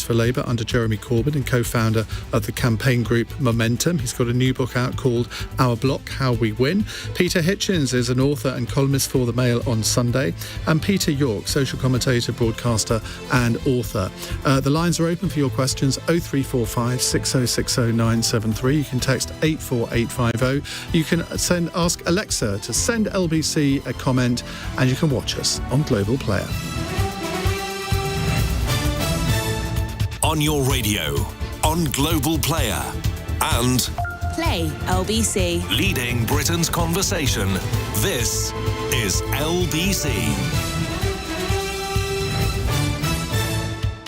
for Labour under Jeremy Corbyn and co-founder of the campaign group Momentum. He's got a new book out called Our Block, How We Win. Peter Hitchens is an author and columnist for The Mail on Sunday. And Peter York, social commentator, broadcaster and author. The lines are open for your questions, 0345 6060 973. You can text 84850. You can ask Alexa to send LBC a comment, and you can watch us on Global Player. On your radio, on Global Player, and Play LBC. Leading Britain's conversation. This is LBC.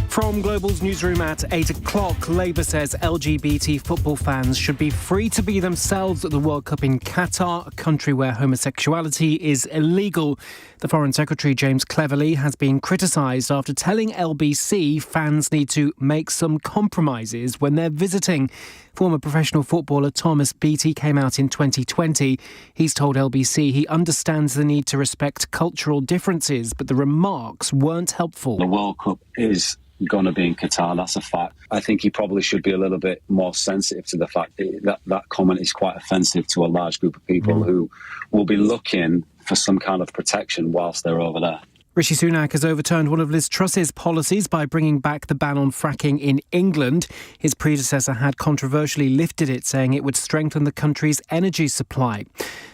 From Global's newsroom at 8 o'clock, Labour says LGBT football fans should be free to be themselves at the World Cup in Qatar, a country where homosexuality is illegal. The Foreign Secretary, James Cleverly, has been criticised after telling LBC fans need to make some compromises when they're visiting. Former professional footballer Thomas Beattie came out in 2020. He's told LBC he understands the need to respect cultural differences, but the remarks weren't helpful. The World Cup is going to be in Qatar, that's a fact. I think he probably should be a little bit more sensitive to the fact that comment is quite offensive to a large group of people who will be looking for some kind of protection whilst they're over there. Rishi Sunak has overturned one of Liz Truss's policies by bringing back the ban on fracking in England. His predecessor had controversially lifted it, saying it would strengthen the country's energy supply.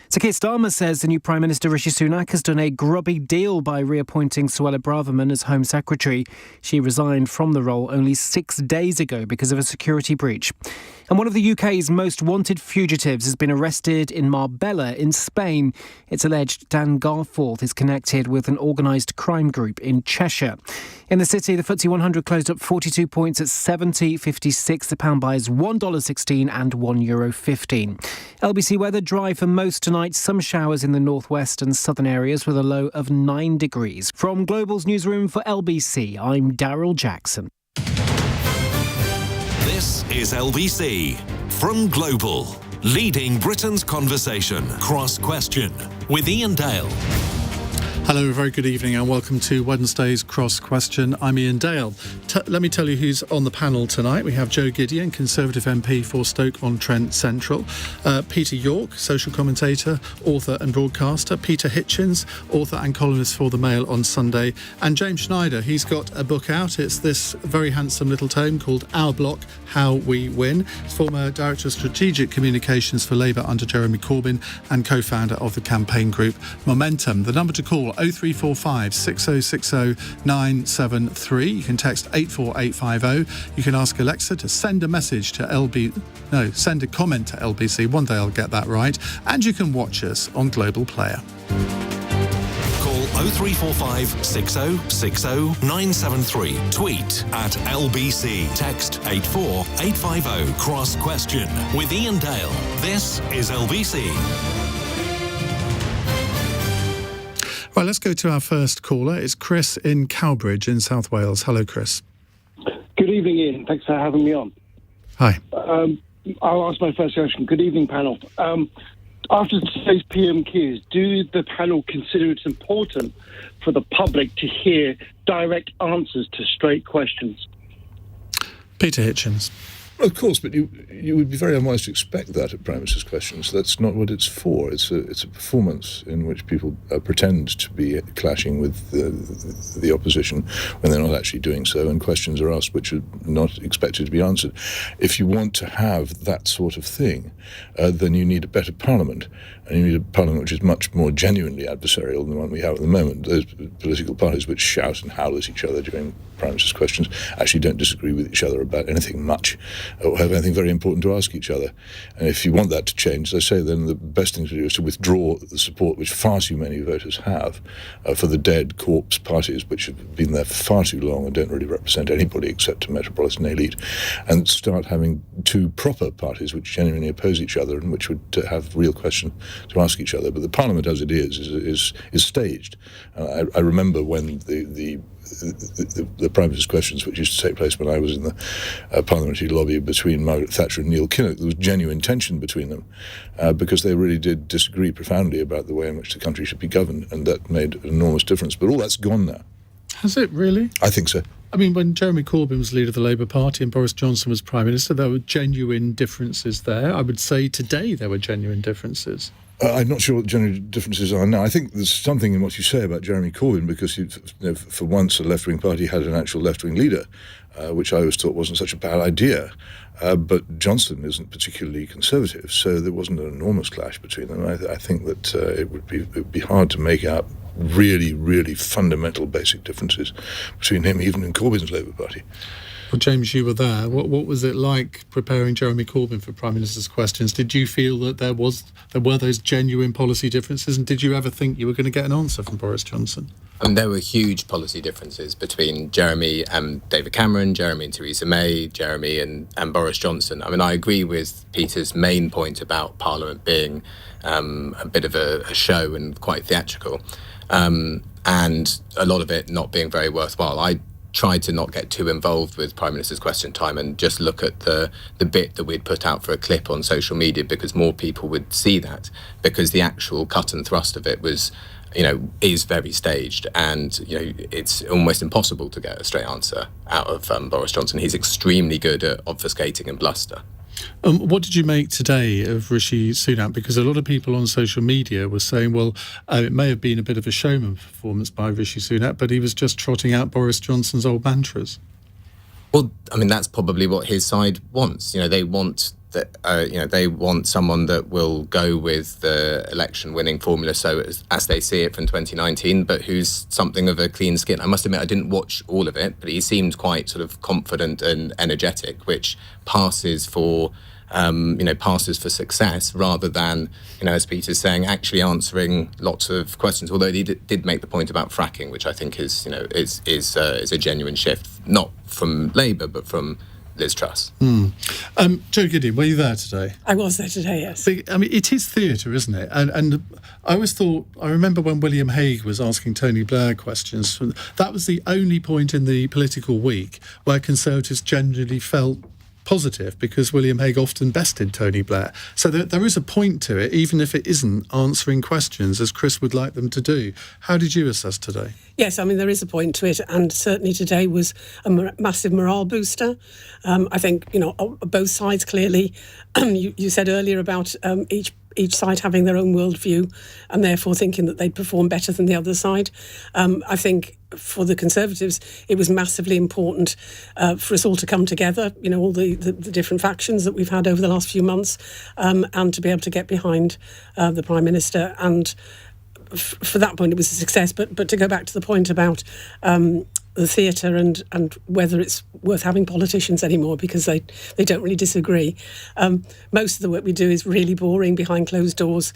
So Keir Starmer says the new Prime Minister Rishi Sunak has done a grubby deal by reappointing Suella Braverman as Home Secretary. She resigned from the role only 6 days ago because of a security breach. And one of the UK's most wanted fugitives has been arrested in Marbella in Spain. It's alleged Dan Garforth is connected with an organised crime group in Cheshire. In the city, the FTSE 100 closed up 42 points at 70.56. The pound buys $1.16 and €1.15. LBC weather dry for most tonight. Some showers in the northwest and southern areas with a low of 9 degrees. From Global's newsroom for LBC, I'm Daryl Jackson. This is LBC from Global, leading Britain's conversation. Cross Question with Iain Dale. Hello, a very good evening and welcome to Wednesday's Cross Question. I'm Iain Dale. Let me tell you who's on the panel tonight. We have Joe Gideon, Conservative MP for Stoke-on-Trent Central. Peter York, social commentator, author and broadcaster. Peter Hitchens, author and columnist for The Mail on Sunday. And James Schneider, he's got a book out. It's this very handsome little tome called Our Block, How We Win. He's former Director of Strategic Communications for Labour under Jeremy Corbyn and co-founder of the campaign group Momentum. The number to call 0345 6060 973. You can text 84850. You can ask Alexa to send a message to send a comment to LBC. One day I'll get that right. And you can watch us on Global Player. Call 0345 6060 973. Tweet at LBC. Text 84850. Cross Question with Iain Dale. This is LBC. Right, let's go to our first caller. It's Chris in Cowbridge in South Wales. Hello, Chris. Good evening, Ian. Thanks for having me on. Hi. I'll ask my first question. Good evening, panel. After today's PMQs, do the panel consider it's important for the public to hear direct answers to straight questions? Peter Hitchens. Of course, but you would be very unwise to expect that at Prime Minister's questions. That's not what it's for. It's a performance in which people pretend to be clashing with the opposition when they're not actually doing so, and questions are asked which are not expected to be answered. If you want to have that sort of thing, then you need a better parliament, and you need a parliament which is much more genuinely adversarial than the one we have at the moment. Those political parties which shout and howl at each other during Prime Minister's questions actually don't disagree with each other about anything much, or have anything very important to ask each other. And if you want that to change, as I say, then the best thing to do is to withdraw the support which far too many voters have for the dead corpse parties which have been there for far too long and don't really represent anybody except a metropolitan elite, and start having two proper parties which genuinely oppose each other and which would have real questions to ask each other. But the Parliament as it is staged. I remember when the Prime Minister's questions, which used to take place when I was in the parliamentary lobby between Margaret Thatcher and Neil Kinnock, there was genuine tension between them because they really did disagree profoundly about the way in which the country should be governed, and that made an enormous difference. But all that's gone now. Has it really? I think so. I mean, when Jeremy Corbyn was leader of the Labour Party and Boris Johnson was Prime Minister, there were genuine differences there. I would say today there were genuine differences. I'm not sure what the general differences are now. I think there's something in what you say about Jeremy Corbyn, because for once a left-wing party had an actual left-wing leader, which I always thought wasn't such a bad idea. But Johnson isn't particularly conservative, so there wasn't an enormous clash between them. I think that it would be hard to make out really, really fundamental basic differences between him, even in Corbyn's Labour Party. Well, James, you were there. What was it like preparing Jeremy Corbyn for Prime Minister's questions? Did you feel that there were those genuine policy differences, and did you ever think you were going to get an answer from Boris Johnson? There were huge policy differences between Jeremy and David Cameron, Jeremy and Theresa May, Jeremy and Boris Johnson. I mean, I agree with Peter's main point about Parliament being a bit of a show and quite theatrical, and a lot of it not being very worthwhile. I tried to not get too involved with Prime Minister's Question Time and just look at the bit that we'd put out for a clip on social media, because more people would see that, because the actual cut and thrust of it was, is very staged, and it's almost impossible to get a straight answer out of Boris Johnson. He's extremely good at obfuscating and bluster. What did you make today of Rishi Sunak? Because a lot of people on social media were saying, well, it may have been a bit of a showman performance by Rishi Sunak, but he was just trotting out Boris Johnson's old mantras. Well, I mean, that's probably what his side wants. They want they want someone that will go with the election-winning formula, so as they see it from 2019, but who's something of a clean skin. I must admit, I didn't watch all of it, but he seemed quite sort of confident and energetic, which passes for success, rather than, as Peter's saying, actually answering lots of questions. Although he did make the point about fracking, which I think is a genuine shift, not from Labour but from Liz Truss. Joe Gideon, were you there today? I was there today, yes. I mean, it is theatre, isn't it? And I always thought, I remember when William Hague was asking Tony Blair questions, that was the only point in the political week where Conservatives generally felt positive, because William Hague often bested Tony Blair. So there is a point to it, even if it isn't answering questions as Chris would like them to do. How did you assess today? Yes, I mean, there is a point to it, and certainly today was a massive morale booster. I think, both sides clearly, you said earlier about each side having their own worldview and therefore thinking that they'd perform better than the other side. I think for the Conservatives, it was massively important for us all to come together, all the different factions that we've had over the last few months, and to be able to get behind the Prime Minister. And for that point, it was a success. But to go back to the point about the theatre and whether it's worth having politicians anymore, because they don't really disagree. Most of the work we do is really boring behind closed doors,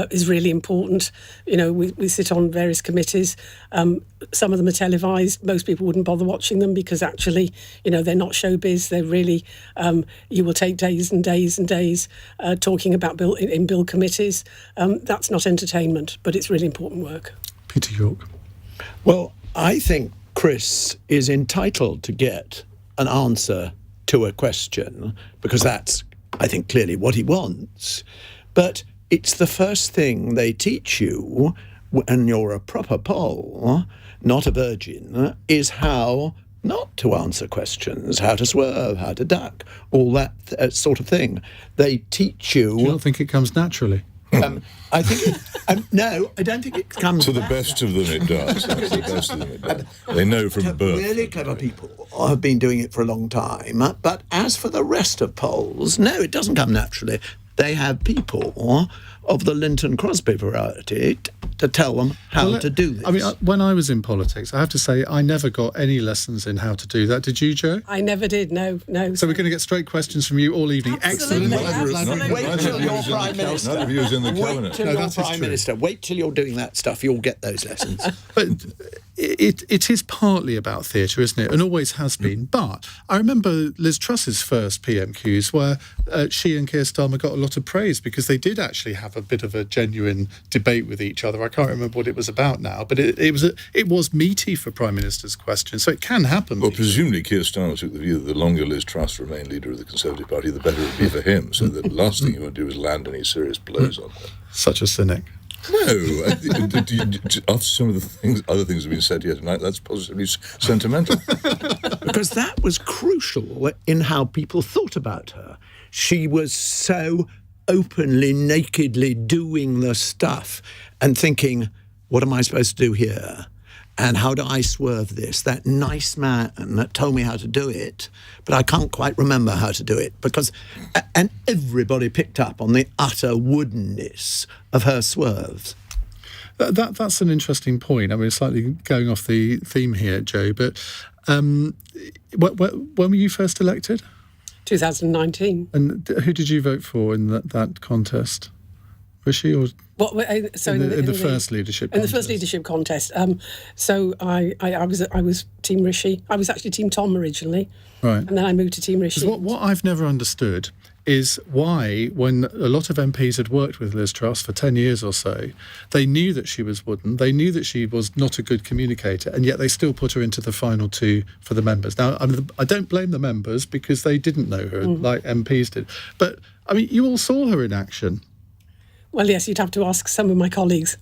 is really important. We sit on various committees. Some of them are televised. Most people wouldn't bother watching them because actually, they're not showbiz. They're really, you will take days and days and days talking about bill committees. That's not entertainment, but it's really important work. Peter York. Well, I think Chris is entitled to get an answer to a question, because that's, I think, clearly what he wants. But it's the first thing they teach you when you're a proper Pole, not a virgin, is how not to answer questions, how to swerve, how to duck, all that sort of thing. They teach you... Do you not think it comes naturally? I think no, I don't think it comes to the best of them. It does. To the best of them, it does. They know from birth. Really clever people have been doing it for a long time. But as for the rest of Poles, no, it doesn't come naturally. They have people of the Linton Crosby variety to tell them how to do this. I mean, when I was in politics, I have to say I never got any lessons in how to do that. Did you, Joe? I never did, no. So we're going to get straight questions from you all evening. Absolutely. Excellent. Wait till you're Prime Minister. None of you is in the cabinet. Wait till you're Prime Minister. Wait till you're doing that stuff. You'll get those lessons. But it is partly about theatre, isn't it? And always has been. But I remember Liz Truss's first PMQs where she and Keir Starmer got a lot of praise because they did actually have a bit of a genuine debate with each other. I can't remember what it was about now, but it was meaty for Prime Minister's questions, so it can happen. Well, presumably Keir Starmer took the view that the longer Liz Truss remained leader of the Conservative Party, the better it would be for him, so the last thing he would do is land any serious blows on her. Such a cynic. No, after some of the other things have been said here tonight, that's positively sentimental. Because that was crucial in how people thought about her. She was so openly, nakedly doing the stuff and thinking, what am I supposed to do here? And how do I swerve this? That nice man that told me how to do it, but I can't quite remember how to do it. And everybody picked up on the utter woodenness of her swerves. That's an interesting point. I mean, slightly going off the theme here, Joe, but when were you first elected? 2019. And who did you vote for in that contest? Rishi or in the first leadership contest? In the first leadership contest. So I was Team Rishi. I was actually Team Tom originally, right? And then I moved to Team Rishi. What I've never understood is why, when a lot of MPs had worked with Liz Truss for 10 years or so, they knew that she was wooden, they knew that she was not a good communicator, and yet they still put her into the final two for the members. Now, I don't blame the members because they didn't know her like MPs did. But, I mean, you all saw her in action. Well, yes, you'd have to ask some of my colleagues.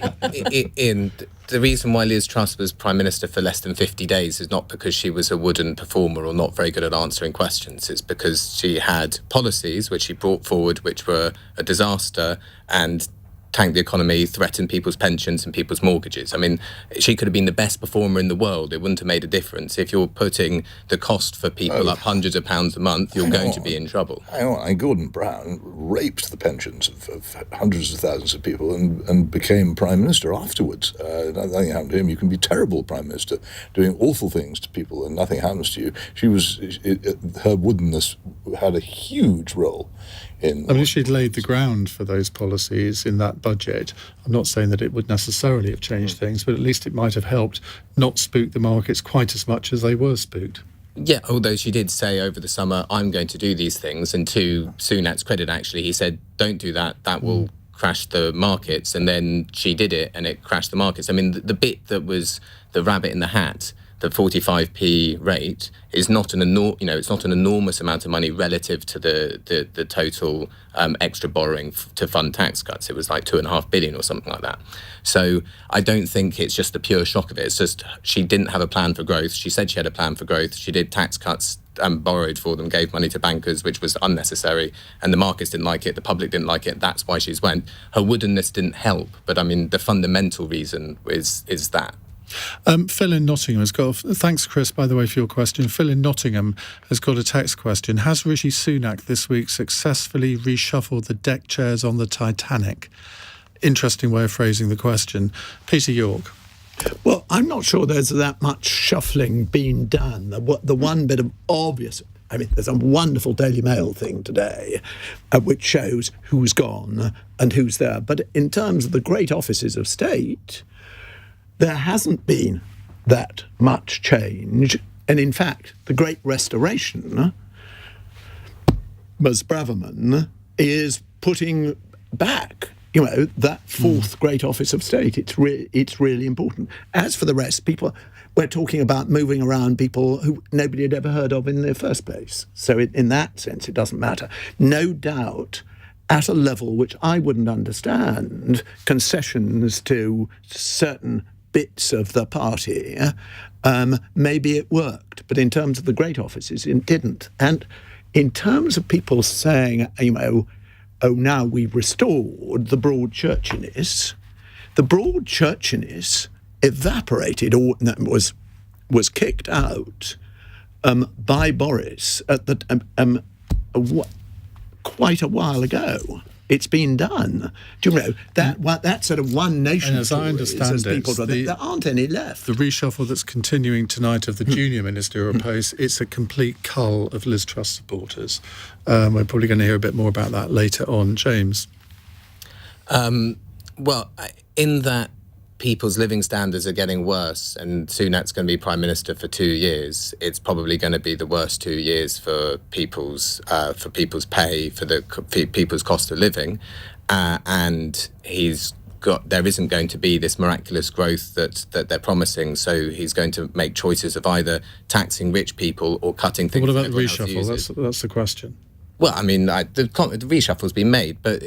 Iain, the reason why Liz Truss was Prime Minister for less than 50 days is not because she was a wooden performer or not very good at answering questions. It's because she had policies which she brought forward which were a disaster and tanked the economy, threatened people's pensions and people's mortgages. I mean, she could have been the best performer in the world. It wouldn't have made a difference. If you're putting the cost for people up hundreds of pounds a month, you're going to be in trouble. Hang on. Gordon Brown raped the pensions of hundreds of thousands of people and became Prime Minister afterwards. Nothing happened to him. You can be terrible Prime Minister, doing awful things to people and nothing happens to you. Her woodenness had a huge role. I mean, she'd laid the ground for those policies in that budget. I'm not saying that it would necessarily have changed things, but at least it might have helped not spook the markets quite as much as they were spooked. Yeah, although she did say over the summer, I'm going to do these things. And to Sunak's credit, actually, he said, don't do that. That will crash the markets. And then she did it and it crashed the markets. I mean, the bit that was the rabbit in the hat, the 45p rate, is not an it's not an enormous amount of money relative to the total extra borrowing to fund tax cuts. It was like 2.5 billion or something like that. So I don't think it's just the pure shock of it. It's just she didn't have a plan for growth. She said she had a plan for growth. She did tax cuts and borrowed for them, gave money to bankers, which was unnecessary, and the markets didn't like it, the public didn't like it. That's why she's went. Her woodenness didn't help, but I mean the fundamental reason is that. Phil in Nottingham has got... Thanks, Chris, by the way, for your question. Phil in Nottingham has got a text question. Has Rishi Sunak this week successfully reshuffled the deck chairs on the Titanic? Interesting way of phrasing the question. Peter York. Well, I'm not sure there's that much shuffling being done. The one bit of obvious... I mean, there's a wonderful Daily Mail thing today which shows who's gone and who's there. But in terms of the great offices of state... there hasn't been that much change. And in fact, the Great Restoration, Ms. Braverman, is putting back, that fourth great office of state. It's really important. As for the rest, we're talking about moving around people who nobody had ever heard of in the first place. So in that sense, it doesn't matter. No doubt, at a level which I wouldn't understand, concessions to certain bits of the party, maybe it worked. But in terms of the great offices, it didn't. And in terms of people saying, now we've restored the broad churchiness, the broad churchiness evaporated or was kicked out by Boris at quite a while ago. It's been done. Do you know that sort of one nation? And as I understand it, there aren't any left. The reshuffle that's continuing tonight of the junior ministerial posts, it's a complete cull of Liz Truss supporters. We're probably going to hear a bit more about that later on. James. Well, in that people's living standards are getting worse and Sunak's going to be Prime Minister for 2 years, it's probably going to be the worst 2 years for people's pay, for people's cost of living. And there isn't going to be this miraculous growth that they're promising, so he's going to make choices of either taxing rich people or cutting things. What about the reshuffle? That's the question. Well, I mean, the reshuffle's been made, but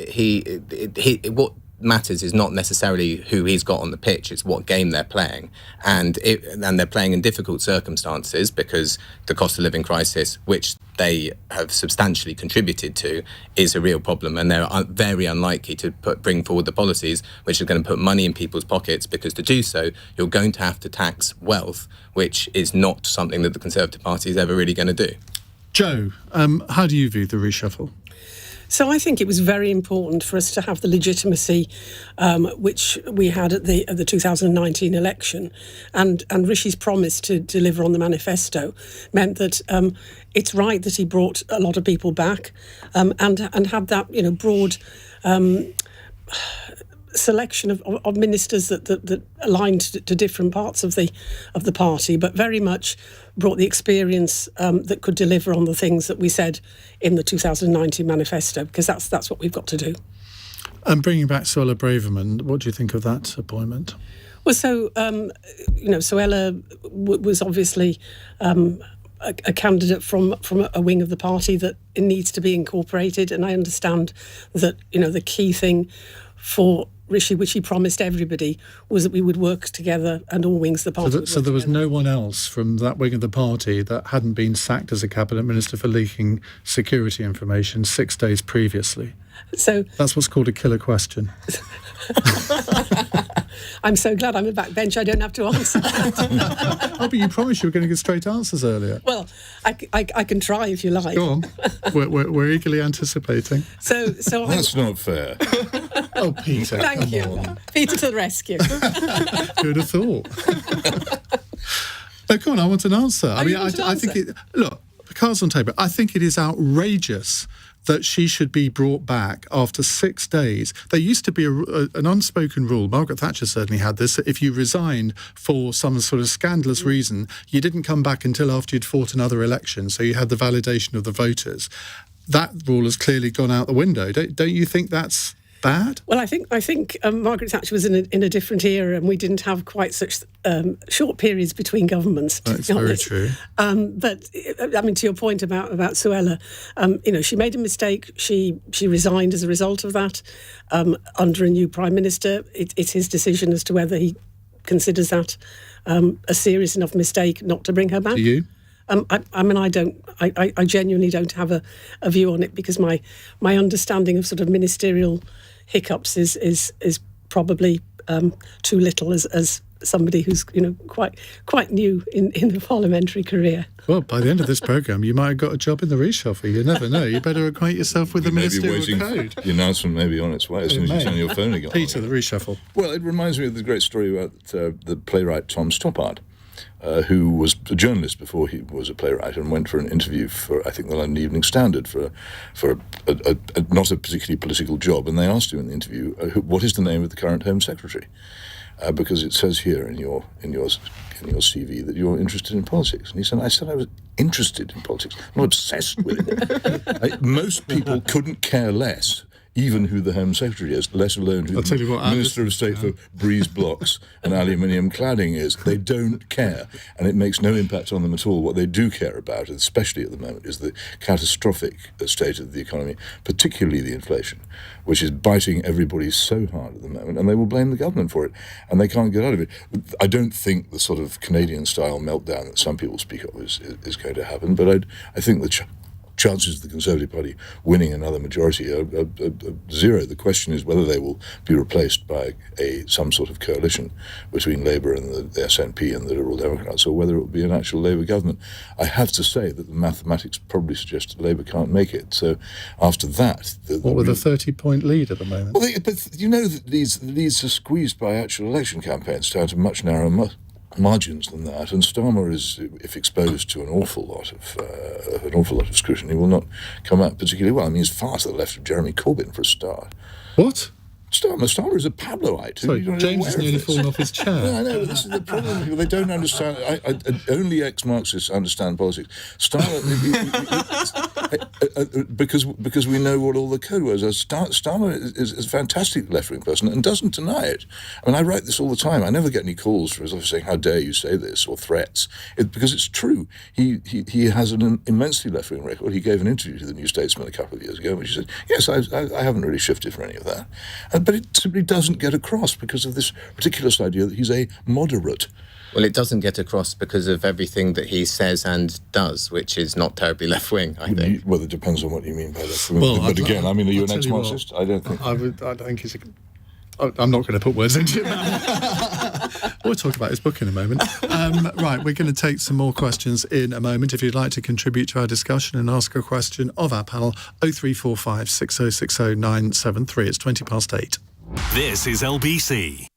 what matters is not necessarily who he's got on the pitch, it's what game they're playing. And they're playing in difficult circumstances because the cost of living crisis, which they have substantially contributed to, is a real problem. And they're very unlikely to bring forward the policies which are going to put money in people's pockets, because to do so, you're going to have to tax wealth, which is not something that the Conservative Party is ever really going to do. Joe, how do you view the reshuffle? So I think it was very important for us to have the legitimacy which we had at the 2019 election, and Rishi's promise to deliver on the manifesto meant that it's right that he brought a lot of people back and had that broad selection of ministers that aligned to different parts of the party, but very much brought the experience that could deliver on the things that we said in the 2019 manifesto, because that's what we've got to do. And bringing back Suella Braverman, what do you think of that appointment? Well, so Suella was obviously a candidate from a wing of the party that it needs to be incorporated, and I understand that the key thing for Rishi, which he promised everybody, was that we would work together and all wings of the party. So there was no one else from that wing of the party that hadn't been sacked as a cabinet minister for leaking security information 6 days previously. So that's what's called a killer question. I'm so glad I'm a backbench. I don't have to answer that. Oh, but you promised you were going to give straight answers earlier. Well, I can try if you like. Go on. We're eagerly anticipating. So that's not fair. Oh, Peter. Thank you. Peter to the rescue. Who'd have thought? Oh, come on, I want an answer. I think look, the cards on table. I think it is outrageous that she should be brought back after 6 days. There used to be an unspoken rule, Margaret Thatcher certainly had this, that if you resigned for some sort of scandalous reason, you didn't come back until after you'd fought another election, so you had the validation of the voters. That rule has clearly gone out the window. Don't you think that's bad? Well, I think Margaret Thatcher was in a different era, and we didn't have quite such short periods between governments. That's very true. But I mean, to your point about Suella, she made a mistake. She resigned as a result of that. Under a new prime minister, it's his decision as to whether he considers that a serious enough mistake not to bring her back. Do you? I genuinely don't have a view on it, because my understanding of sort of ministerial hiccups is probably too little as somebody who's quite new in the parliamentary career. Well, by the end of this programme, you might have got a job in the reshuffle. You never know. You better acquaint yourself with the ministerial code. The announcement may be on its way as soon as you turn your phone again. Peter, the reshuffle. Well, it reminds me of the great story about the playwright Tom Stoppard, who was a journalist before he was a playwright, and went for an interview for, I think, the London Evening Standard for a not a particularly political job, and they asked him in the interview, what is the name of the current Home Secretary? Because it says here in your CV that you're interested in politics. And he said, I was interested in politics, not obsessed with it. Most people couldn't care less even who the Home Secretary is, let alone who the Minister of State for breeze blocks and aluminium cladding is. They don't care, and it makes no impact on them at all. What they do care about, especially at the moment, is the catastrophic state of the economy, particularly the inflation, which is biting everybody so hard at the moment, and they will blame the government for it, and they can't get out of it. I don't think the sort of Canadian-style meltdown that some people speak of is going to happen, but I think the chances of the Conservative Party winning another majority are zero. The question is whether they will be replaced by some sort of coalition between Labour and the SNP and the Liberal Democrats, or whether it will be an actual Labour government. I have to say that the mathematics probably suggest that Labour can't make it. So after that... What with a 30-point lead at the moment? Well, but you know that these leads are squeezed by actual election campaigns down to much narrower margins than that, and Starmer is, if exposed to an awful lot of scrutiny, will not come out particularly well. I mean, he's far to the left of Jeremy Corbyn for a start. What? Starmer is a Pabloite. Sorry, James has nearly fallen off his chair. Yeah, I know, but this is the problem. People, they don't understand. Only ex-Marxists understand politics. Starmer, because we know what all the code words are. Starmer is a fantastic left-wing person and doesn't deny it. I mean, I write this all the time. I never get any calls for saying, "How dare you say this?" or threats, because it's true. He has an immensely left-wing record. He gave an interview to the New Statesman a couple of years ago, in which he said, "Yes, I haven't really shifted for any of that," but it simply doesn't get across because of this ridiculous idea that he's a moderate. Well, it doesn't get across because of everything that he says and does, which is not terribly left-wing, I think. Well, it depends on what you mean by left-wing. Well, but again, are you an tell you ex-Marxist? I don't think. I think he's I'm not going to put words into your mouth. We'll talk about his book in a moment. Right, we're going to take some more questions in a moment. If you'd like to contribute to our discussion and ask a question of our panel, 0345 6060 973. It's 8:20. This is LBC.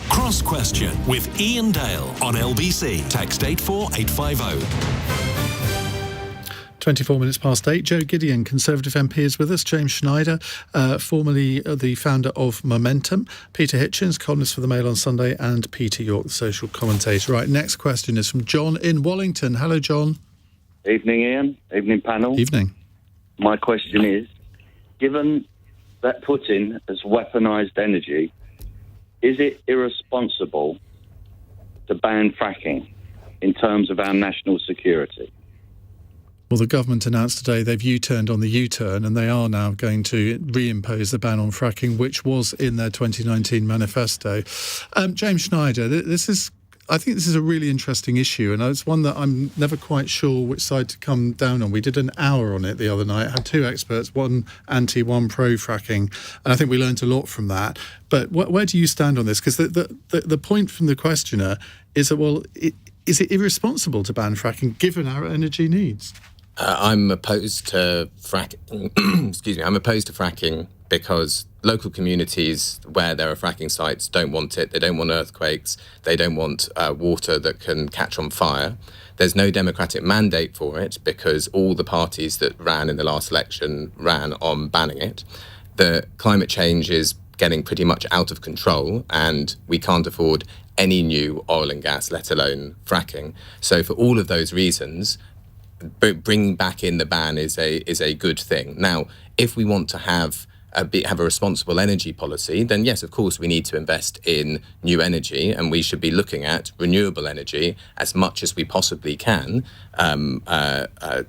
Cross Question with Iain Dale on LBC. Text 84850. 8:24. Joe Gideon, Conservative MP, is with us. James Schneider, formerly the founder of Momentum. Peter Hitchens, columnist for the Mail on Sunday. And Peter York, the social commentator. Right, next question is from John in Wallington. Hello, John. Evening, Ian. Evening, panel. Evening. My question is, given that Putin has weaponized energy, is it irresponsible to ban fracking in terms of our national security? Well, the government announced today they've U-turned on the U-turn, and they are now going to reimpose the ban on fracking, which was in their 2019 manifesto. James Schneider, I think this is a really interesting issue, and it's one that I'm never quite sure which side to come down on. We did an hour on it the other night, had two experts, one anti, one pro fracking, and I think we learned a lot from that. But where do you stand on this? Because the point from the questioner is that, well, is it irresponsible to ban fracking given our energy needs? I'm opposed to fracking. Excuse me. I'm opposed to fracking because local communities where there are fracking sites don't want it. They don't want earthquakes. They don't want water that can catch on fire. There's no democratic mandate for it because all the parties that ran in the last election ran on banning it. The climate change is getting pretty much out of control, and we can't afford any new oil and gas, let alone fracking. So for all of those reasons, bringing back in the ban is a good thing. Now, if we want to have a responsible energy policy, then yes, of course, we need to invest in new energy, and we should be looking at renewable energy as much as we possibly can,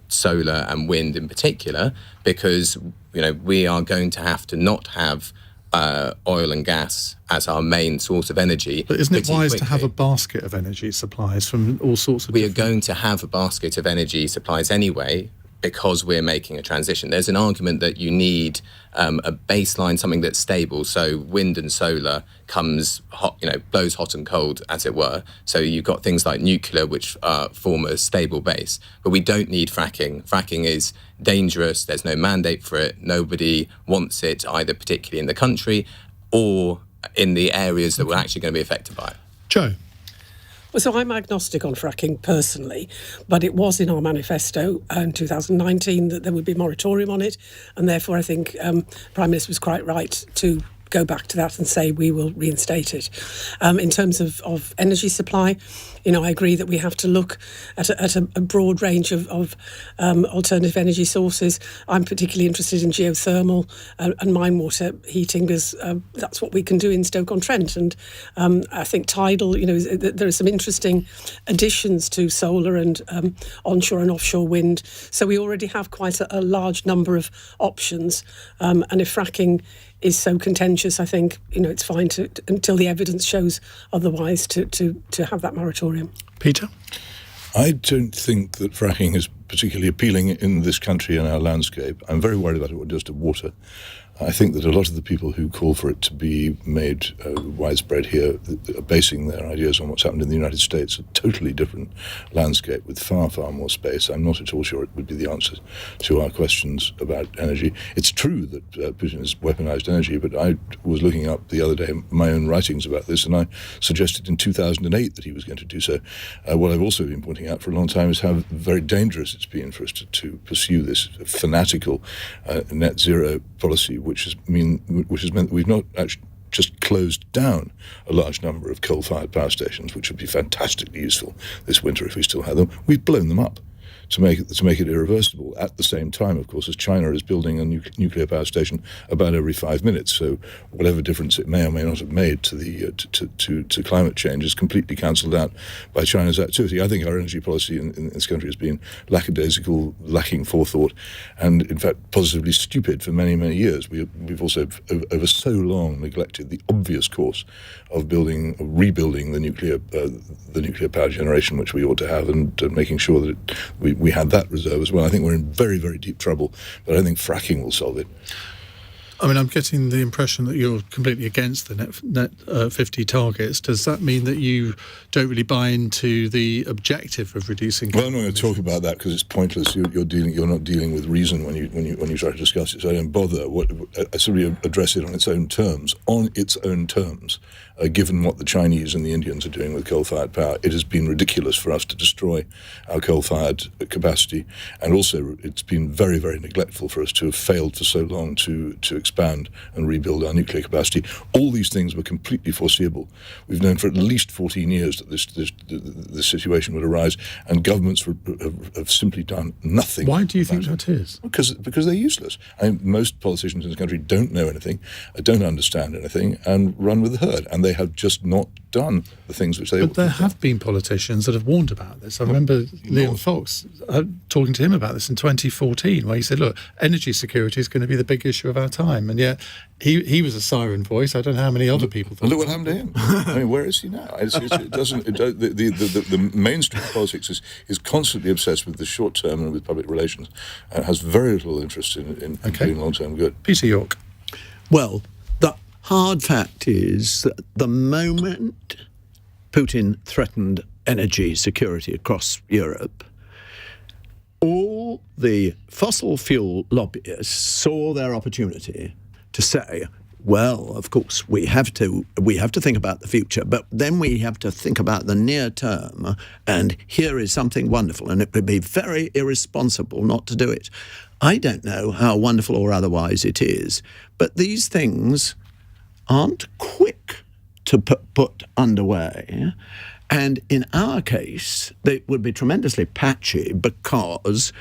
solar and wind in particular, because we are going to have to not have oil and gas as our main source of energy. But isn't it wise to have a basket of energy supplies from all sorts of... We are going to have a basket of energy supplies anyway, because we're making a transition. There's an argument that you need a baseline, something that's stable. So wind and solar comes hot, blows hot and cold, as it were. So you've got things like nuclear, which form a stable base. But we don't need fracking. Fracking is dangerous. There's no mandate for it. Nobody wants it, either particularly in the country or in the areas that we're actually going to be affected by it. Joe? Well, so I'm agnostic on fracking personally, but it was in our manifesto in 2019 that there would be a moratorium on it, and therefore I think Prime Minister was quite right to go back to that and say we will reinstate it. In terms of energy supply, I agree that we have to look at a broad range of alternative energy sources. I'm particularly interested in geothermal and mine water heating because that's what we can do in Stoke-on-Trent. And I think tidal, there are some interesting additions to solar and onshore and offshore wind. So we already have quite a large number of options. And if fracking is so contentious, I think it's fine to until the evidence shows otherwise to have that moratorium. Peter? I don't think that fracking is particularly appealing in this country and our landscape. I'm very worried about what it does to water. I think that a lot of the people who call for it to be made widespread here are basing their ideas on what's happened in the United States, a totally different landscape with far, far more space. I'm not at all sure it would be the answer to our questions about energy. It's true that Putin has weaponized energy, but I was looking up the other day my own writings about this, and I suggested in 2008 that he was going to do so. What I've also been pointing out for a long time is how very dangerous it's been for us to pursue this fanatical net zero policy, which has meant that we've not actually just closed down a large number of coal-fired power stations, which would be fantastically useful this winter if we still had them. We've blown them up to make it irreversible. At the same time, of course, as China is building a nuclear power station about every 5 minutes, so whatever difference it may or may not have made to the to climate change is completely cancelled out by China's activity. I think our energy policy in this country has been lackadaisical, lacking forethought, and in fact positively stupid for many, many years. We've also over so long neglected the obvious course of rebuilding the nuclear power generation, which we ought to have, and making sure that we had that reserve as well. I think we're in very, very deep trouble, but I don't think fracking will solve it. I mean, I'm getting the impression that you're completely against the net 50 targets. Does that mean that you don't really buy into the objective of reducing? Well, I'm not going to talk about that because it's pointless. You're not dealing with reason when you try to discuss it. So I don't bother. I simply address it on its own terms. Given what the Chinese and the Indians are doing with coal-fired power, it has been ridiculous for us to destroy our coal-fired capacity, and also it's been very, very neglectful for us to have failed for so long to expand and rebuild our nuclear capacity. All these things were completely foreseeable. We've known for at least 14 years that this situation would arise, and governments have simply done nothing. Why do you think that is? Because they're useless. Most politicians in this country don't know anything, don't understand anything, and run with the herd. And they have just not done the things which they ought to do. But there have been politicians that have warned about this. I remember Liam Fox talking to him about this in 2014, where he said, look, energy security is going to be the big issue of our time. And yet he was a siren voice. I don't know how many other people thought. Look what happened to him. I mean, where is he now? The mainstream politics is constantly obsessed with the short term and with public relations, and has very little interest in doing long-term good. Peter York. Well, the hard fact is that the moment Putin threatened energy security across Europe, all the fossil fuel lobbyists saw their opportunity to say, well, of course, we have to think about the future, but then we have to think about the near term, and here is something wonderful, and it would be very irresponsible not to do it. I don't know how wonderful or otherwise it is, but these things aren't quick to put underway. And in our case, they would be tremendously patchy, because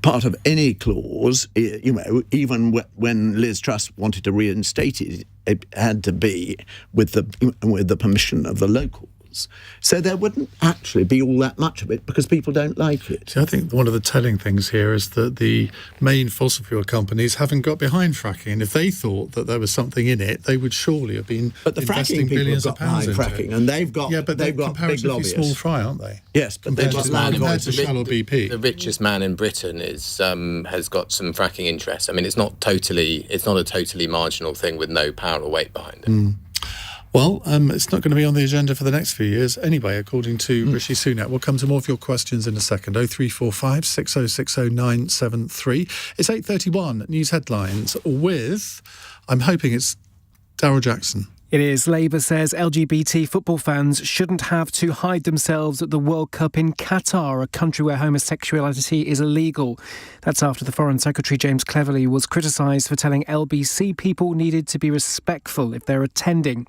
part of any clause, even when Liz Truss wanted to reinstate it, it had to be with the permission of the locals. So there wouldn't actually be all that much of it, because people don't like it. See, I think one of the telling things here is that the main fossil fuel companies haven't got behind fracking. And if they thought that there was something in it, they would surely have been investing billions of pounds into fracking, it. and they've got big lobbyists. Small fry, aren't they? Yes, but they've got compared to Shell or BP. The richest man in Britain has got some fracking interests. I mean, it's not a totally marginal thing with no power or weight behind it. Well, it's not going to be on the agenda for the next few years anyway, according to Rishi Sunak. We'll come to more of your questions in a second. 0345 6060 973. It's 8:31 news headlines with, I'm hoping it's Darryl Jackson. It is. Labour says LGBT football fans shouldn't have to hide themselves at the World Cup in Qatar, a country where homosexuality is illegal. That's after the Foreign Secretary James Cleverly was criticised for telling LBC people needed to be respectful if they're attending.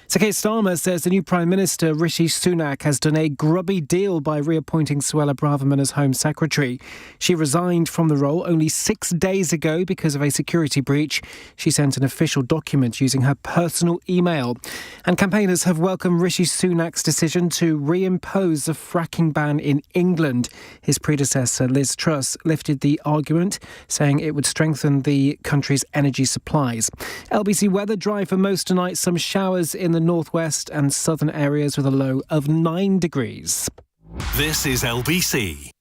Sir Keir Starmer says the new Prime Minister, Rishi Sunak, has done a grubby deal by reappointing Suella Braverman as Home Secretary. She resigned from the role only 6 days ago because of a security breach. She sent an official document using her personal email. And campaigners have welcomed Rishi Sunak's decision to reimpose a fracking ban in England. His predecessor, Liz Truss, lifted the argument, saying it would strengthen the country's energy supplies. LBC weather dry for most tonight. Some showers in the northwest and southern areas with a low of 9 degrees. This is LBC.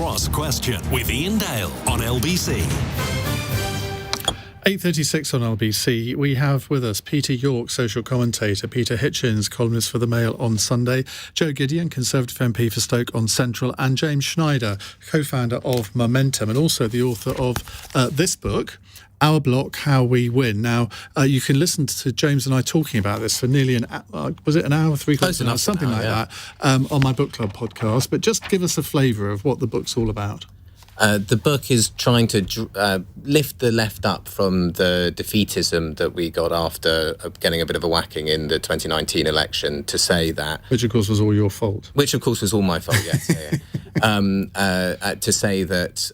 Cross Question with Iain Dale on LBC. 8:36 on LBC. We have with us Peter York, social commentator, Peter Hitchens, columnist for The Mail on Sunday, Joe Gideon, Conservative MP for Stoke-on-Trent, and James Schneider, co-founder of Momentum and also the author of this book, Our Block, How We Win. Now, you can listen to James and I talking about this for nearly an hour, was it an hour, 3/4 an hour, something like that, on my book club podcast. But just give us a flavour of what the book's all about. The book is trying to lift the left up from the defeatism that we got after getting a bit of a whacking in the 2019 election, to say that... Which, of course, was all your fault. Which, of course, was all my fault, yes. To say that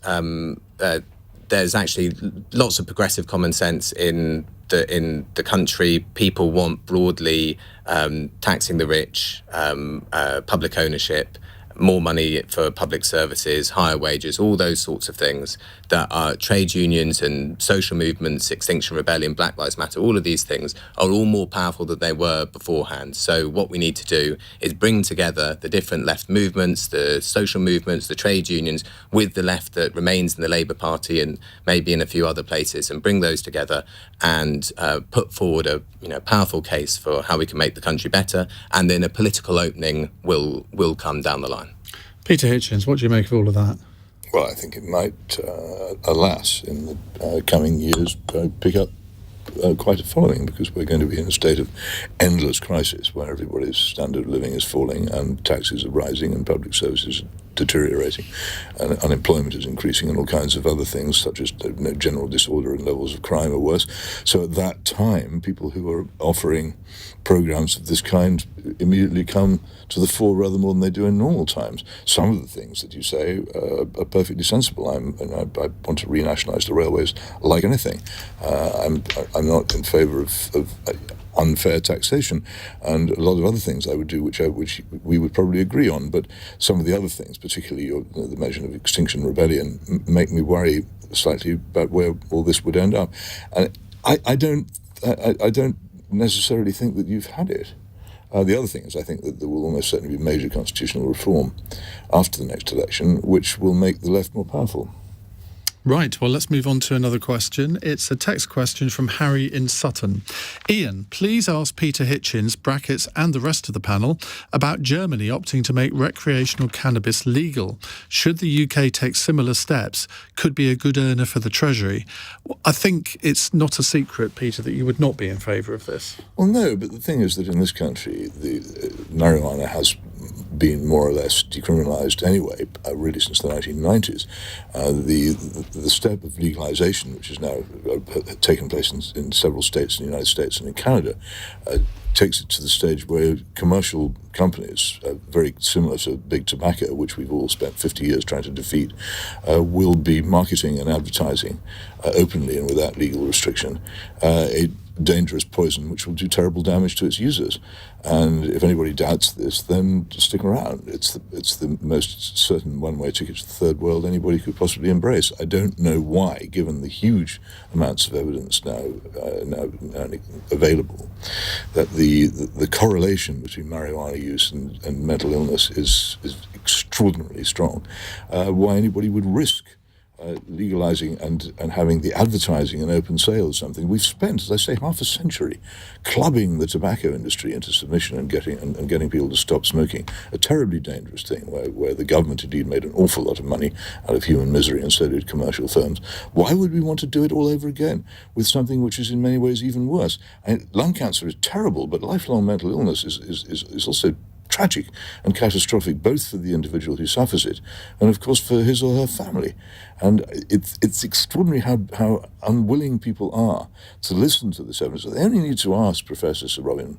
there's actually lots of progressive common sense in the country. People want broadly taxing the rich, public ownership, more money for public services, higher wages, all those sorts of things that are trade unions and social movements, Extinction Rebellion, Black Lives Matter, all of these things are all more powerful than they were beforehand. So what we need to do is bring together the different left movements, the social movements, the trade unions, with the left that remains in the Labour Party and maybe in a few other places, and bring those together and put forward a powerful case for how we can make the country better, and then a political opening will come down the line. Peter Hitchens, what do you make of all of that? Well, I think it might, alas, in the coming years, pick up quite a following, because we're going to be in a state of endless crisis where everybody's standard of living is falling and taxes are rising and public services are deteriorating and unemployment is increasing and all kinds of other things, such as general disorder and levels of crime are worse. So at that time, people who are offering programs of this kind immediately come to the fore rather more than they do in normal times. Some of the things that you say are perfectly sensible. I want to renationalise the railways like anything. I'm not in favour of unfair taxation, and a lot of other things I would do which we would probably agree on, but some of the other things, particularly the mention of Extinction Rebellion, make me worry slightly about where all this would end up. And I don't necessarily think that you've had it. The other thing is, I think that there will almost certainly be major constitutional reform after the next election, which will make the left more powerful. Right, well, let's move on to another question. It's a text question from Harry in Sutton. Ian, please ask Peter Hitchens, brackets, and the rest of the panel about Germany opting to make recreational cannabis legal. Should the UK take similar steps? Could be a good earner for the Treasury. I think it's not a secret, Peter, that you would not be in favour of this. Well, no, but the thing is that in this country, the marijuana has been more or less decriminalised anyway, really since the 1990s. The step of legalisation, which has now taken place in several states in the United States and in Canada, takes it to the stage where commercial companies, very similar to big tobacco, which we've all spent 50 years trying to defeat, will be marketing and advertising openly and without legal restriction a dangerous poison which will do terrible damage to its users. And if anybody doubts this, then stick around. It's the most certain one-way ticket to the third world anybody could possibly embrace. I don't know why, given the huge amounts of evidence now available, that the correlation between marijuana use and mental illness is extraordinarily strong. Why anybody would risk legalising and having the advertising and open sale of something. We've spent, as I say, half a century clubbing the tobacco industry into submission and getting people to stop smoking. A terribly dangerous thing where the government indeed made an awful lot of money out of human misery, and so did commercial firms. Why would we want to do it all over again with something which is in many ways even worse? And lung cancer is terrible, but lifelong mental illness is also tragic and catastrophic, both for the individual who suffers it and, of course, for his or her family. And it's extraordinary how unwilling people are to listen to this evidence. They only need to ask Professor Sir Robin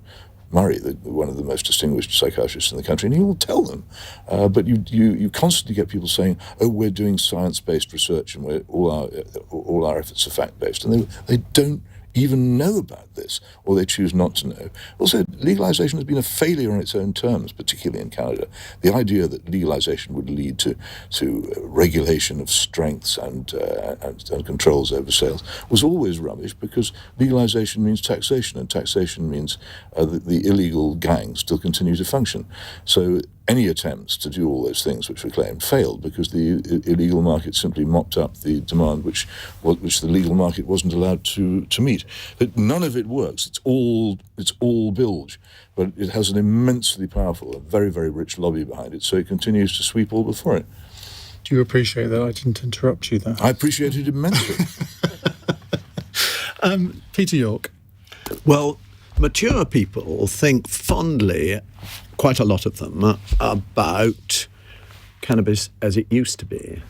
Murray, one of the most distinguished psychiatrists in the country, and he will tell them. But you constantly get people saying, "Oh, we're doing science-based research and all our efforts are fact-based," and they don't even know about this, or they choose not to know. Also, legalisation has been a failure on its own terms, particularly in Canada. The idea that legalisation would lead to regulation of strengths and controls over sales was always rubbish, because legalisation means taxation, and taxation means that the illegal gangs still continue to function. So any attempts to do all those things which were claimed failed because the illegal market simply mopped up the demand which the legal market wasn't allowed to meet. But none of it works. It's all bilge, but it has an immensely powerful, very, very rich lobby behind it, so it continues to sweep all before it. Do you appreciate that I didn't interrupt you there? I appreciate it immensely. Peter York. Well, mature people think fondly, quite a lot of them, about cannabis as it used to be.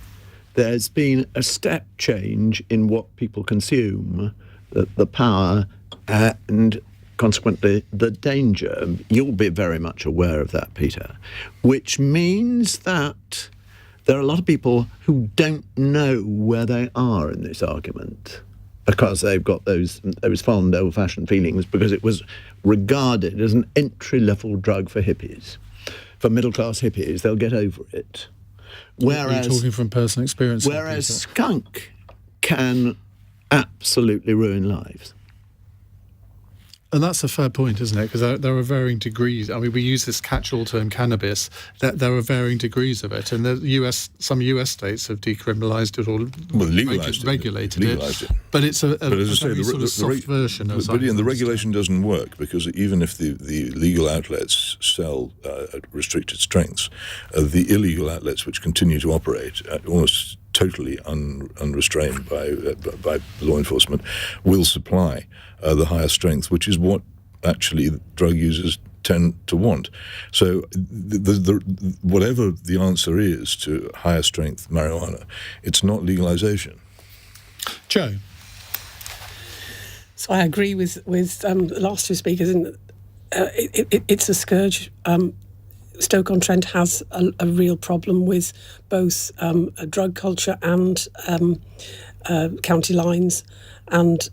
There's been a step change in what people consume, the power and consequently the danger. You'll be very much aware of that, Peter, which means that there are a lot of people who don't know where they are in this argument because they've got those fond, old-fashioned feelings because it was regarded as an entry-level drug for hippies. For middle-class hippies, they'll get over it. Whereas, you're talking from personal experience. Whereas skunk can absolutely ruin lives. And that's a fair point, isn't it? Because there are varying degrees. I mean, we use this catch-all term cannabis. There are varying degrees of it, and some US states have decriminalised it or regulated it. But it's a very sort of soft version. The regulation doesn't work because even if the legal outlets sell at restricted strengths, the illegal outlets which continue to operate almost totally unrestrained by law enforcement will supply the higher strength, which is what actually drug users tend to want. So whatever the answer is to higher strength marijuana, it's not legalization. Joe? So I agree with the last two speakers. It's a scourge. Stoke-on-Trent has a real problem with both a drug culture and county lines, and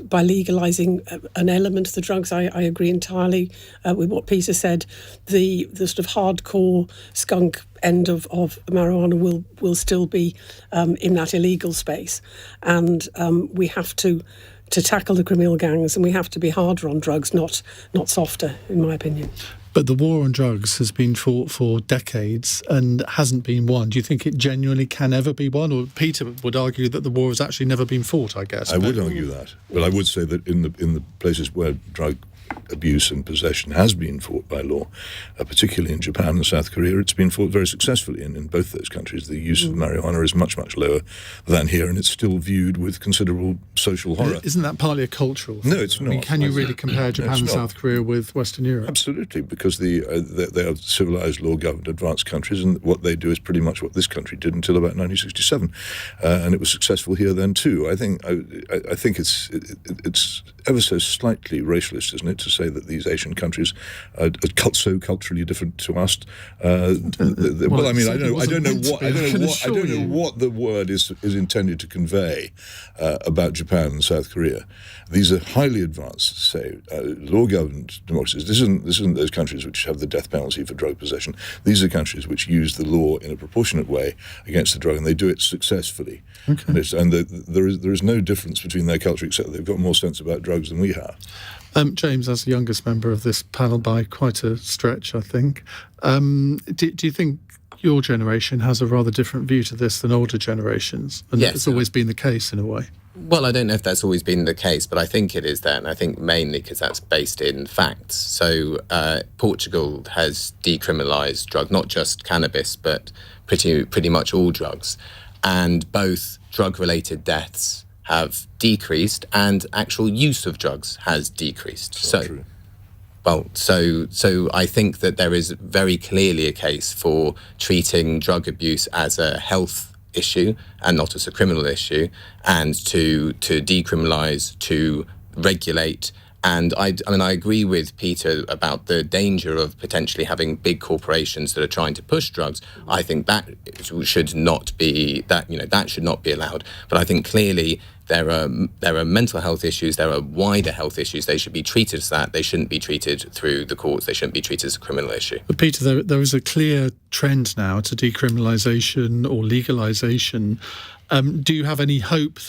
by legalising an element of the drugs, I agree entirely with what Peter said. The sort of hardcore skunk end of marijuana will still be in that illegal space, and we have to tackle the criminal gangs, and we have to be harder on drugs, not softer, in my opinion. But the war on drugs has been fought for decades and hasn't been won. Do you think it genuinely can ever be won? Or Peter would argue that the war has actually never been fought, I guess. I would argue that. But I would say that in the places where drug abuse and possession has been fought by law, particularly in Japan and South Korea, it's been fought very successfully. And in both those countries, the use of marijuana is much, much lower than here, and it's still viewed with considerable social horror. Isn't that partly a cultural thing? No, it's not. I mean, can you really compare Japan and South Korea with Western Europe? Absolutely, because they are civilized, law-governed, advanced countries, and what they do is pretty much what this country did until about 1967, and it was successful here then too. I think it's ever so slightly racialist, isn't it, to say that these Asian countries are so culturally different to us. I don't know what the word is intended to convey about Japan and South Korea. These are highly advanced, say, law-governed democracies. This isn't those countries which have the death penalty for drug possession. These are countries which use the law in a proportionate way against the drug, and they do it successfully. Okay. And there is no difference between their culture, except they've got more sense about drugs than we have. James, as the youngest member of this panel by quite a stretch, I think, do you think your generation has a rather different view to this than older generations? And yes, it's always been the case in a way. Well, I don't know if that's always been the case, but I think it is that, and I think mainly because that's based in facts. So Portugal has decriminalised drug, not just cannabis, but pretty much all drugs. And both drug-related deaths have decreased and actual use of drugs has decreased. So I think that there is very clearly a case for treating drug abuse as a health issue and not as a criminal issue, and to decriminalise, to regulate. And I agree with Peter about the danger of potentially having big corporations that are trying to push drugs. I think that should not be allowed. But I think clearly there are mental health issues, there are wider health issues. They should be treated as that. They shouldn't be treated through the courts. They shouldn't be treated as a criminal issue. But Peter, there is a clear trend now to decriminalisation or legalisation. Do you have any hope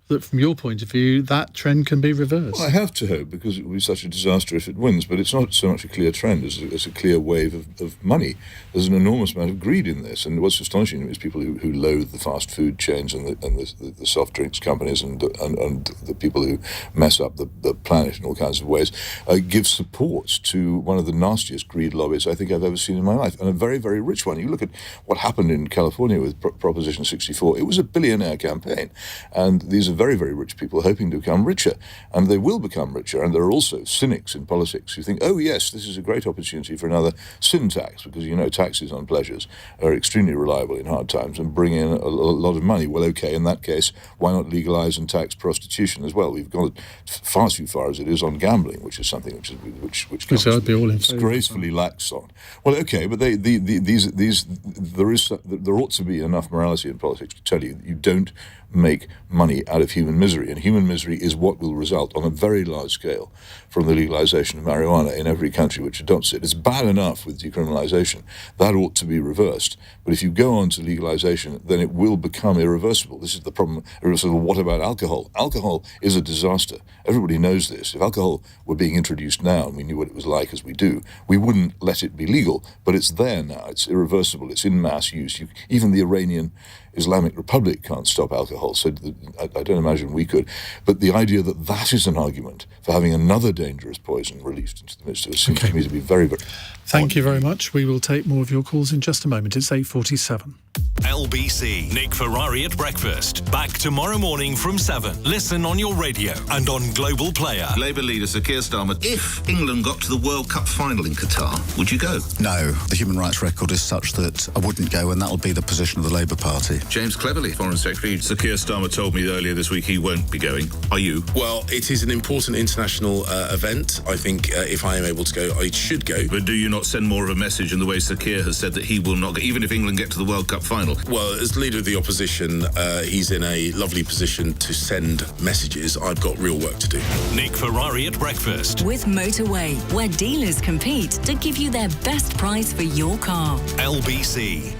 that from your point of view, that trend can be reversed. Well, I have to hope, because it would be such a disaster if it wins, but it's not so much a clear trend as a clear wave of money. There's an enormous amount of greed in this, and what's astonishing to me is people who loathe the fast food chains and the soft drinks companies and the people who mess up the planet in all kinds of ways give support to one of the nastiest greed lobbies I think I've ever seen in my life, and a very, very rich one. You look at what happened in California with Proposition 64, it was a billionaire campaign, and these are very, very rich people hoping to become richer, and they will become richer. And there are also cynics in politics who think, oh yes, this is a great opportunity for another sin tax, because taxes on pleasures are extremely reliable in hard times and bring in a lot of money. Well, okay, in that case, why not legalise and tax prostitution as well? We've gone far too far as it is on gambling, which is something which I'd be all in disgracefully lax on. Well, okay, but there ought to be enough morality in politics to tell you don't make money out of human misery, and human misery is what will result on a very large scale from the legalization of marijuana in every country which adopts it. It's bad enough with decriminalization. That ought to be reversed. But if you go on to legalization, then it will become irreversible. This is the problem. Irreversible. What about alcohol? Alcohol is a disaster. Everybody knows this. If alcohol were being introduced now and we knew what it was like as we do, we wouldn't let it be legal. But it's there now. It's irreversible. It's in mass use. Even the Iranian Islamic Republic can't stop alcohol, so I don't imagine we could. But the idea that is an argument for having another dangerous poison released into the midst of us seems to me to be very, very... Thank you very much. We will take more of your calls in just a moment. It's 8:47. LBC. Nick Ferrari at breakfast. Back tomorrow morning from 7. Listen on your radio and on Global Player. Labour leader Sir Keir Starmer, if England got to the World Cup final in Qatar, would you go? No. The human rights record is such that I wouldn't go, and that'll be the position of the Labour Party. James Cleverly, Foreign Secretary. Sir Keir Starmer told me earlier this week he won't be going. Are you? Well, it is an important international event. I think if I am able to go, I should go. But do you not send more of a message in the way Sir Keir has said that he will not go, even if England get to the World Cup final? Well, as leader of the opposition, he's in a lovely position to send messages. I've got real work to do. Nick Ferrari at breakfast. With Motorway, where dealers compete to give you their best price for your car. LBC.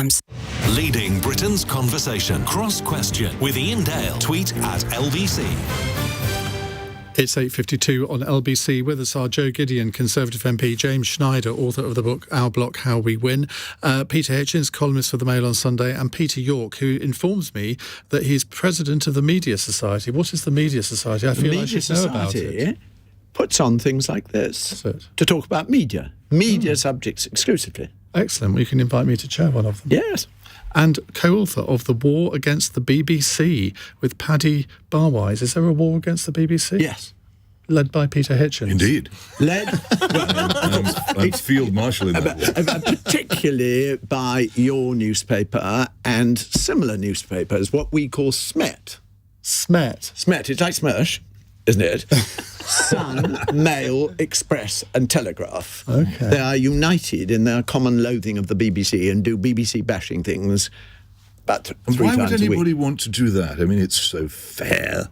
terms. Leading Britain's conversation. Cross Question with Iain Dale. Tweet at LBC. It's 8:52 on LBC. With us are Joe Gideon, Conservative MP, James Schneider, author of the book Our Block, How We Win, Peter Hitchens, columnist for the Mail on Sunday, and Peter York, who informs me that he's president of the Media Society. What is the Media Society? I feel I should know about it. Puts on things like this to talk about media subjects exclusively. Excellent. Well, you can invite me to chair one of them. Yes. And co-author of The War Against the BBC with Paddy Barwise. Is there a war against the BBC? Yes. Led by Peter Hitchens. Indeed. I'm field marshal in that. Particularly by your newspaper and similar newspapers, what we call SMET. SMET? SMET. It's like Smersh, isn't it? Sun, Mail, Express and Telegraph. Okay. They are united in their common loathing of the BBC and do BBC bashing things about 3 times a week. Why would anybody want to do that? I mean, it's so fair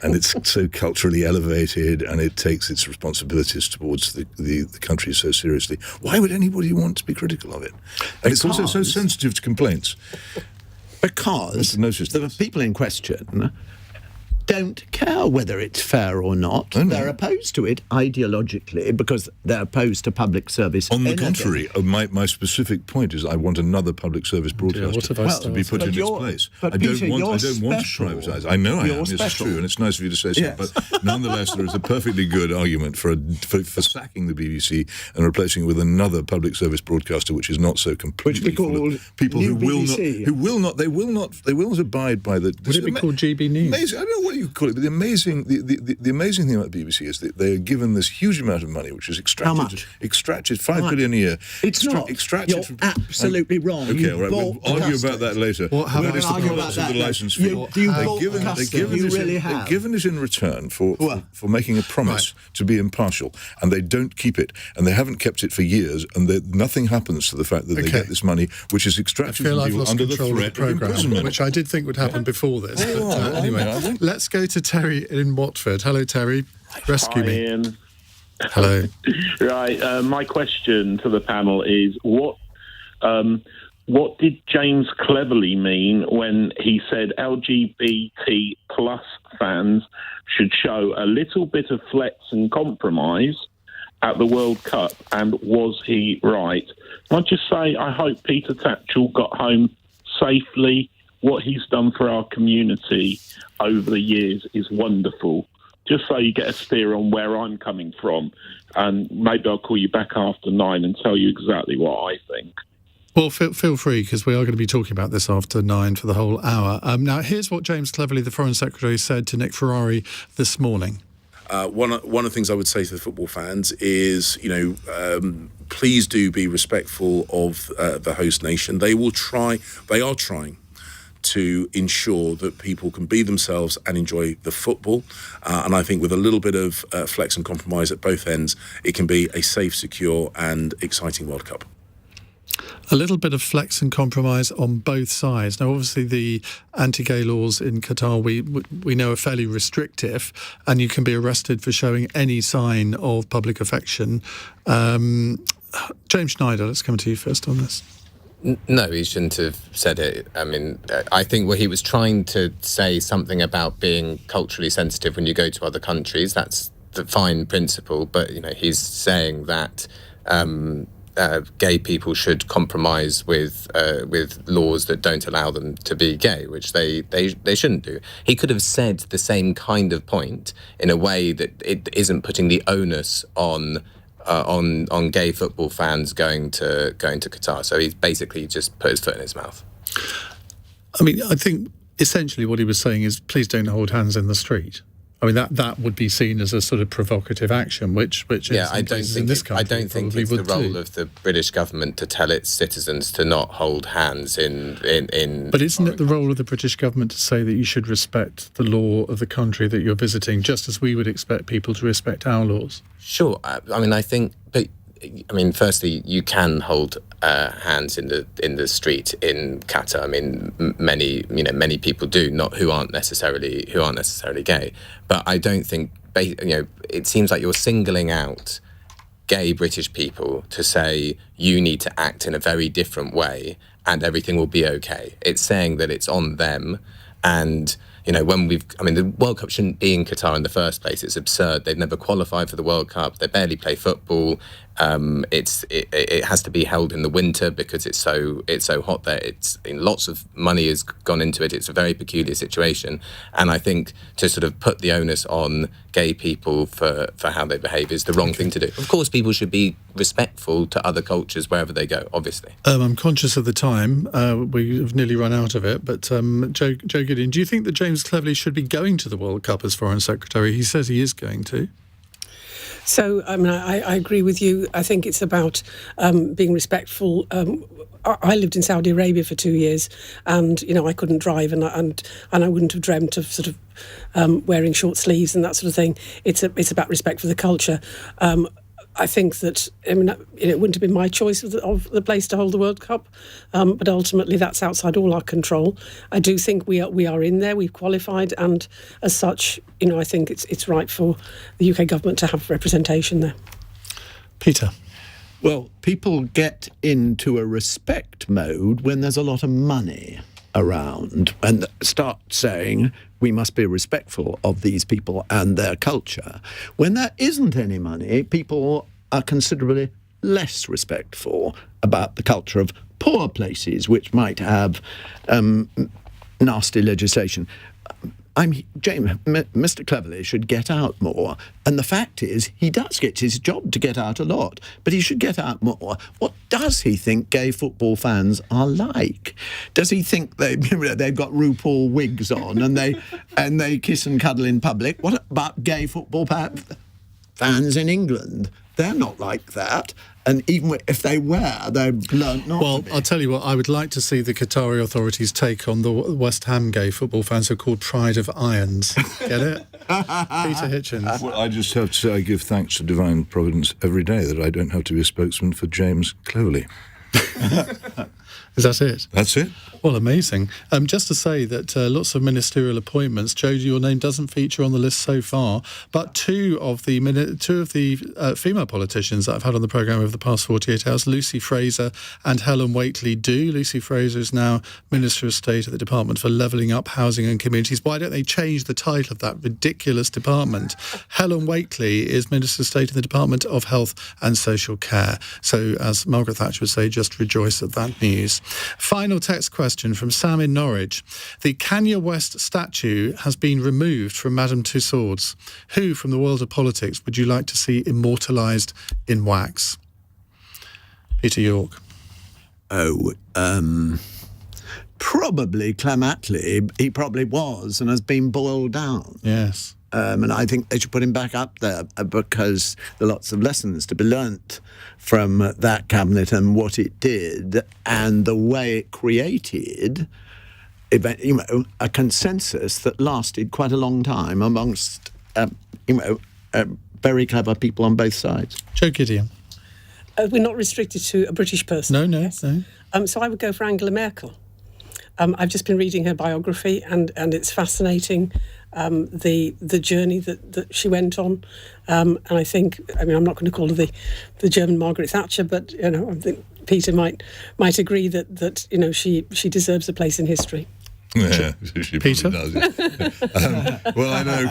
and it's so culturally elevated and it takes its responsibilities towards the country so seriously. Why would anybody want to be critical of it? And it's also so sensitive to complaints. Because the people in question don't care whether it's fair or not. They're opposed to it ideologically because they're opposed to public service. On the contrary, my specific point is I want another public service broadcaster to be put in its place. I don't want to privatise. I know I am. It's true, and it's nice of you to say so. Yes. But nonetheless, there is a perfectly good argument for sacking the BBC and replacing it with another public service broadcaster, which is not so completely full of people who will not abide by the. Would it be called GB News? Amazing, I don't know what you call it, but the amazing thing about the BBC is that they are given this huge amount of money, which is extracted. How much? Extracted $5 billion a year. It's not. Extracted. You're absolutely wrong. Okay, all right. We'll argue about that later. What That is the price of the licence fee. They're given it in return for making a promise to be impartial, and they don't keep it, and they haven't kept it for years, and nothing happens to the fact that they get this money, which is extracted from people under the threat of imprisonment. Which I did think would happen before this. But anyway, let's go to Terry in Watford. Hello, Terry. Rescue me. Ian. Hello. Right. My question to the panel is what did James Cleverly mean when he said LGBT plus fans should show a little bit of flex and compromise at the World Cup, and was he right? Can I just say I hope Peter Tatchell got home safely. What he's done for our community over the years is wonderful. Just so you get a steer on where I'm coming from, and maybe I'll call you back after 9 and tell you exactly what I think. Well, feel free, because we are going to be talking about this after 9 for the whole hour. Now, here's what James Cleverly, the Foreign Secretary, said to Nick Ferrari this morning. One of the things I would say to the football fans is, please do be respectful of the host nation. They are trying to ensure that people can be themselves and enjoy the football. And I think with a little bit of flex and compromise at both ends, it can be a safe, secure and exciting World Cup. A little bit of flex and compromise on both sides. Now, obviously, the anti-gay laws in Qatar we know are fairly restrictive, and you can be arrested for showing any sign of public affection. James Schneider, let's come to you first on this. No, he shouldn't have said it. I mean, I think he was trying to say something about being culturally sensitive when you go to other countries. That's the fine principle, but he's saying that gay people should compromise with laws that don't allow them to be gay, which they shouldn't do. He could have said the same kind of point in a way that it isn't putting the onus on gay football fans going to Qatar. So he's basically just put his foot in his mouth. I mean, I think essentially what he was saying is, please don't hold hands in the street. I mean, that would be seen as a sort of provocative action, which I don't think it's the role of the British government to tell its citizens to not hold hands in. But isn't it the role of the British government to say that you should respect the law of the country that you're visiting, just as we would expect people to respect our laws? Sure. I mean, firstly, you can hold hands in the street in Qatar. I mean, many people do, who aren't necessarily gay. But I don't think it seems like you're singling out gay British people to say you need to act in a very different way and everything will be okay. It's saying that it's on them. And, the World Cup shouldn't be in Qatar in the first place. It's absurd. They've never qualified for the World Cup. They barely play football. It has to be held in the winter because it's so hot there. Lots of money has gone into it. It's a very peculiar situation. And I think to sort of put the onus on gay people for how they behave is the wrong thing to do. Of course, people should be respectful to other cultures wherever they go, obviously. I'm conscious of the time. We've nearly run out of it. But Joe Gideon, do you think that James Cleverly should be going to the World Cup as Foreign Secretary? He says he is going to. So, I agree with you. I think it's about being respectful. I lived in Saudi Arabia for 2 years, and I couldn't drive, and I wouldn't have dreamt of sort of wearing short sleeves and that sort of thing. It's about respect for the culture. I think that it wouldn't have been my choice of the place to hold the World Cup, but ultimately that's outside all our control. I do think we are in there. We've qualified, and as such, I think it's right for the UK government to have representation there. Peter. Well, people get into a respect mode when there's a lot of money around and start saying we must be respectful of these people and their culture. When there isn't any money, people are considerably less respectful about the culture of poor places which might have nasty legislation. Mr. Cleverly should get out more. And the fact is, he does get his job to get out a lot, but he should get out more. What does he think gay football fans are like? Does he think they've got RuPaul wigs on and they kiss and cuddle in public? What about gay football fans in England? They're not like that. And even if they were, they've learnt not to be. I'll tell you what, I would like to see the Qatari authorities take on the West Ham gay football fans who are called Pride of Irons. Get it? Peter Hitchens. Well, I just have to say I give thanks to divine providence every day that I don't have to be a spokesman for James Cleverly. Is that it? That's it. Well, amazing. Just to say that lots of ministerial appointments. Joe, your name doesn't feature on the list so far, but two of the female politicians that I've had on the programme over the past 48 hours, Lucy Fraser and Helen Whately, do. Lucy Fraser is now Minister of State at the Department for Levelling Up Housing and Communities. Why don't they change the title of that ridiculous department? Helen Whately is Minister of State in the Department of Health and Social Care. So, as Margaret Thatcher would say, just rejoice at that news. Final text question from Sam in Norwich. The Kanye West statue has been removed from Madame Tussauds. Who from the world of politics would you like to see immortalised in wax? Peter York. Probably Clem Attlee. He probably was and has been boiled down. Yes. And I think they should put him back up there because there are lots of lessons to be learnt from that cabinet and what it did and the way it created, a consensus that lasted quite a long time amongst, very clever people on both sides. Joe Gideon. We're not restricted to a British person. No. So I would go for Angela Merkel. I've just been reading her biography, and it's fascinating, the journey that she went on. And I think, I'm not going to call her the German Margaret Thatcher, but I think Peter might agree that she deserves a place in history. Yeah, she Peter? does. Well, I know.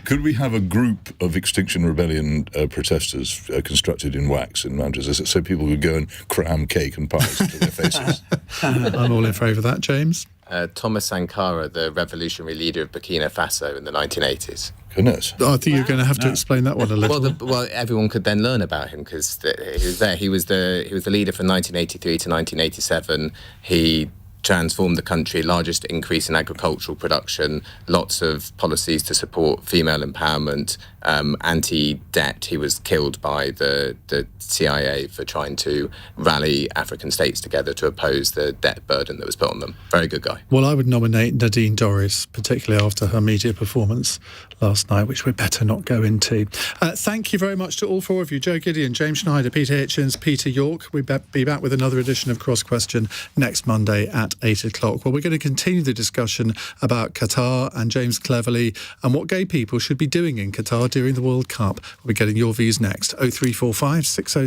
Could we have a group of Extinction Rebellion protesters constructed in wax in Manchester, so people could go and cram cake and pies to their faces? I'm all in favour of that. James? Thomas Sankara, the revolutionary leader of Burkina Faso in the 1980s. Goodness. I think you're going to have to explain that one a little. Well, everyone could then learn about him because he was there. He was the leader from 1983 to 1987. He transformed the country, largest increase in agricultural production, lots of policies to support female empowerment, anti-debt. He was killed by the CIA for trying to rally African states together to oppose the debt burden that was put on them. Very good guy. Well, I would nominate Nadine Dorries, particularly after her media performance last night, which we'd better not go into. Thank you very much to all four of you, Joe Gideon, James Schneider, Peter Hitchens, Peter York. We'll be back with another edition of Cross Question next Monday at 8 o'clock. Well, we're going to continue the discussion about Qatar and James Cleverly and what gay people should be doing in Qatar during the World Cup. We'll be getting your views next. 0345 6060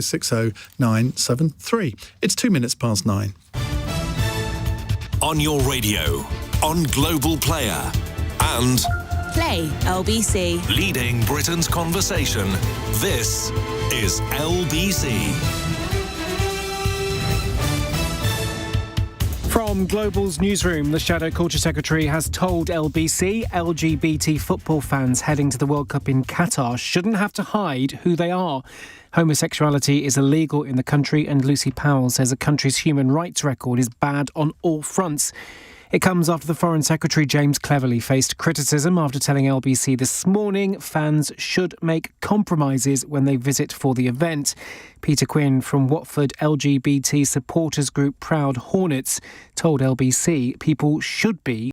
973. It's 9:02. on your radio, on Global Player, and Play LBC. leading Britain's conversation. This is LBC. From Global's newsroom, the Shadow Culture Secretary has told LBC LGBT football fans heading to the World Cup in Qatar shouldn't have to hide who they are. Homosexuality is illegal in the country, and Lucy Powell says the country's human rights record is bad on all fronts. It comes after the Foreign Secretary James Cleverly faced criticism after telling LBC this morning fans should make compromises when they visit for the event. Peter Quinn from Watford LGBT supporters group Proud Hornets told LBC people should be